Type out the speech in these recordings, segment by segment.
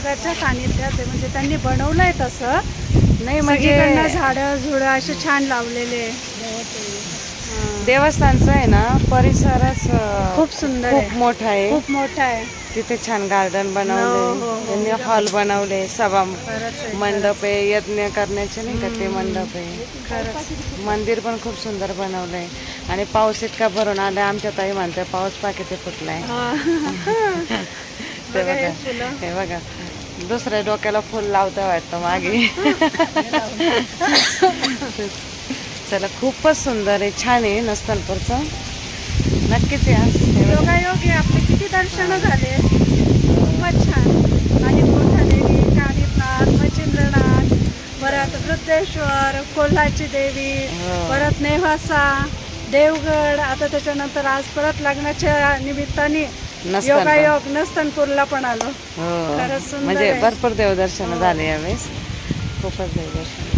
निसर्गाच्या सानिध्यात आहे, म्हणजे त्यांनी बनवलंय तसं नाही, म्हणजे झाडं झुडं असे छान लावलेले. देवस्थानचं आहे ना परिसरच खूप सुंदर खूप मोठा आहे, खूप मोठा आहे. तिथे छान गार्डन बनवले, त्यांनी हॉल बनवले, सभा मंडप आहे, यज्ञ करण्याचे नाही का ते मंडप आहे, मंदिर पण खूप सुंदर बनवलंय. आणि पाऊस इतका भरून आलाय, आमच्या ताई म्हणते पाऊस पाकिटे फुटलाय. ते बघा, हे बघा दुसऱ्या डोक्याला फुल लावता वाटतं मागे. चला, खूपच सुंदर आहे, छान आहे नस्तनपूरचं, नक्कीच या. योगायोग आहे आपले, किती दर्शन झाले, खूपच छान. आणि मोठादेवी, कानिफनाथ, मच्छिंद्रनाथ, परत वृद्धेश्वर, कोल्हाची देवी, परत नेवासा, देवगड, आता त्याच्यानंतर आज परत लग्नाच्या निमित्ताने योगायोग नस्तनपूरला पण आलो. खरंच सुंदर, म्हणजे भरपूर देवदर्शन झाले यावेळेस, खूपच देवदर्शन.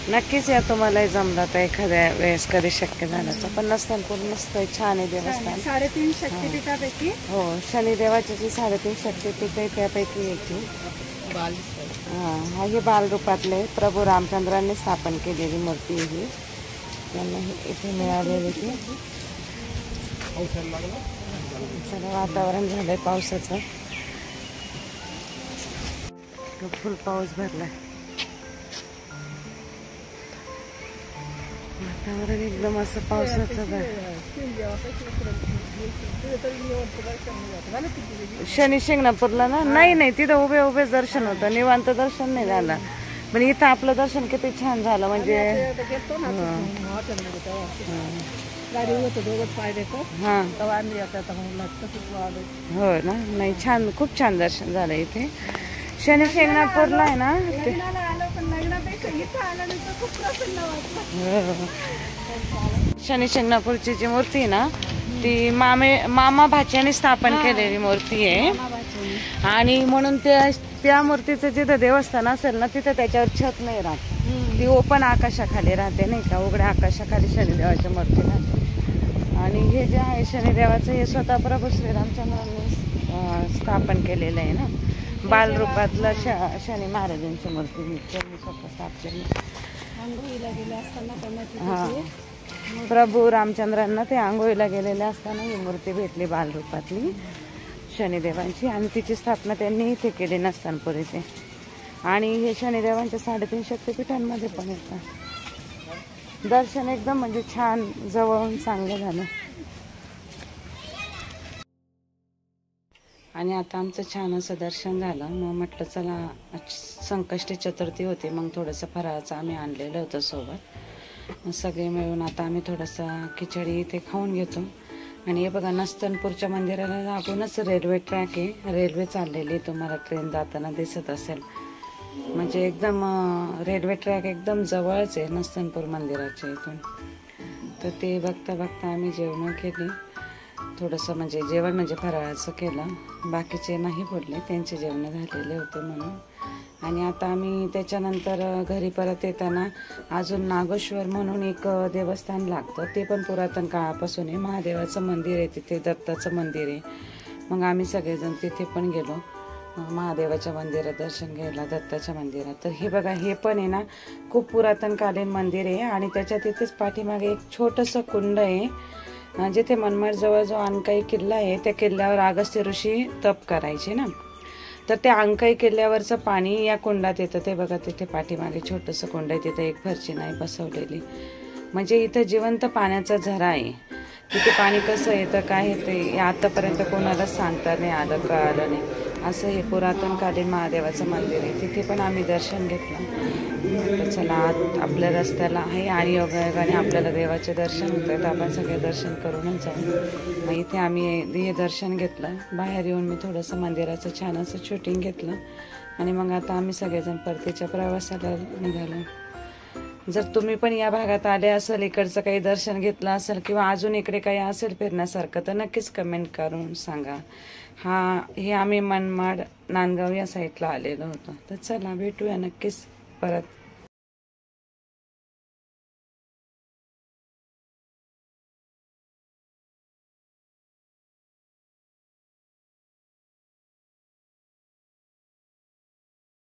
नक्कीच या, तुम्हालाही जमला तर एखाद्या वेळेस कधी शक्य झालं तर. पण नस्तनपूर मस्त छान आहे देवस्थान, 3.5 शक्तिपीठापैकी. हो, शनिदेवाची जी 3.5 शक्तिपीठ आहे त्यापैकी एक. हा, हे बालरूपातले प्रभू रामचंद्रांनी स्थापन केलेली मूर्ती आहे ही, त्यांना इथे मिळालेली ती. चला, वातावरण झालंय पावसाचं, फुल पाऊस भरलाय, वातावरण एकदम असं पावसाचं आहे. शनी शिंगणापूरला ना, नाही तिथं उभे उभे दर्शन होतं, निवांत दर्शन नाही झालं. पण इथं आपलं दर्शन किती छान झालं, म्हणजे हो ना, नाही छान, खूप छान दर्शन झालं इथे. शनी शिंगणापूरला आहे ना, शनी शिंगणापूरची जी मूर्ती आहे ना ती मामा भाच्याने स्थापन केलेली मूर्ती आहे. आणि म्हणून त्या मूर्तीचं जिथं देवस्थान असेल ना तिथं त्याच्यावर छत नाही राहत, ती ओपन आकाशाखाली राहते नाही का, उघड्या आकाशाखाली शनिदेवाची मूर्ती राहते. आणि हे जे आहे शनिदेवाचं, हे स्वतः प्रभू श्रीरामचंद्रांनी स्थापन केलेलं आहे ना, बालरूपातलं शनी महाराजांची मूर्ती त्यांनी स्वतः स्थापन. हा, प्रभू रामचंद्रांना ते आंघोळीला गेलेले असताना ही मूर्ती भेटली बालरूपातली शनिदेवांची, आणि तिची स्थापना त्यांनी इथे केली नस्तनपूर इथे. आणि हे शनिदेवांच्या 3.5 शक्तिपीठांमध्ये पण येतात. दर्शन एकदम म्हणजे छान जवळून चांगलं झालं. आणि आता आमचं छान असं दर्शन झालं. मग म्हटलं चला, संकष्टी चतुर्थी होती, मग थोडंसं फराळाचं आम्ही आणलेलं होतं सोबत. सगळे मिळून आता आम्ही थोडंसं खिचडी इथे खाऊन घेतो. आणि हे बघा, नस्तनपूरच्या मंदिराला लागूनच रेल्वे ट्रॅक आहे, रेल्वे चाललेली, तुम्हाला ट्रेन जाताना दिसत असेल. म्हणजे एकदम रेल्वे ट्रॅक एकदम जवळच आहे नस्तनपूर मंदिराच्या इथून. तर ते बघता बघता आम्ही जेवण केली, थोडंसं म्हणजे जेवण म्हणजे फराळाचं केलं, बाकीचे नाही बोलले, त्यांचे जेवण झालेले होते म्हणून. आणि आता आम्ही त्याच्यानंतर घरी परत येताना अजून नागेश्वर म्हणून एक देवस्थान लागतं, ते पण पुरातन काळापासून आहे, महादेवाचं मंदिर आहे तिथे, दत्ताचं मंदिर आहे. मग आम्ही सगळेजण तिथे पण गेलो महादेवाच्या मंदिरात दर्शन घ्यायला, दत्ताच्या मंदिरात. तर हे बघा, हे पण आहे ना खूप पुरातनकालीन मंदिर आहे. आणि त्याच्या तिथेच पाठीमागे एक छोटंसं कुंड आहे, जिथे मनमाडजवळ जो अंकाई किल्ला आहे, त्या किल्ल्यावर अगस्त्य ऋषी तप करायचे ना, तर त्या अंकाई किल्ल्यावरचं पाणी या कुंडात येतं. ते बघा, तिथे पाठीमागे छोटंसं कुंड आहे, तिथे एक फरची नाही बसवलेली, म्हणजे इथं जिवंत पाण्याचा झरा आहे. तिथे पाणी कसं येतं काय येतं आतापर्यंत कोणालाच सांगता नाही आलं, कळालं नाही. असं हे पुरातनकालीन महादेवाचं मंदिर आहे. तिथे पण आम्ही दर्शन घेतलं. चला, आपल्या रस्त्याला आहे आणि योगायोगाने आपल्याला देवाचे दर्शन होतं, तर आपण सगळे दर्शन करूनच जाऊ. मग इथे आम्ही हे दर्शन घेतलं. बाहेर येऊन मी थोडंसं मंदिराचं छान असं शूटिंग घेतलं. आणि मग आता आम्ही सगळेजण परतीच्या प्रवासाला निघालो. जर तुम्ही पण या भागात आले असेल, इकडचं काही दर्शन घेतलं असेल किंवा अजून इकडे काही असेल फिरण्यासारखं, तर नक्कीच कमेंट करून सांगा. हे आम्ही मनमाड, नांदगाव या साईडला आलेलो होतो. तर चला, भेटूया नक्कीच परत.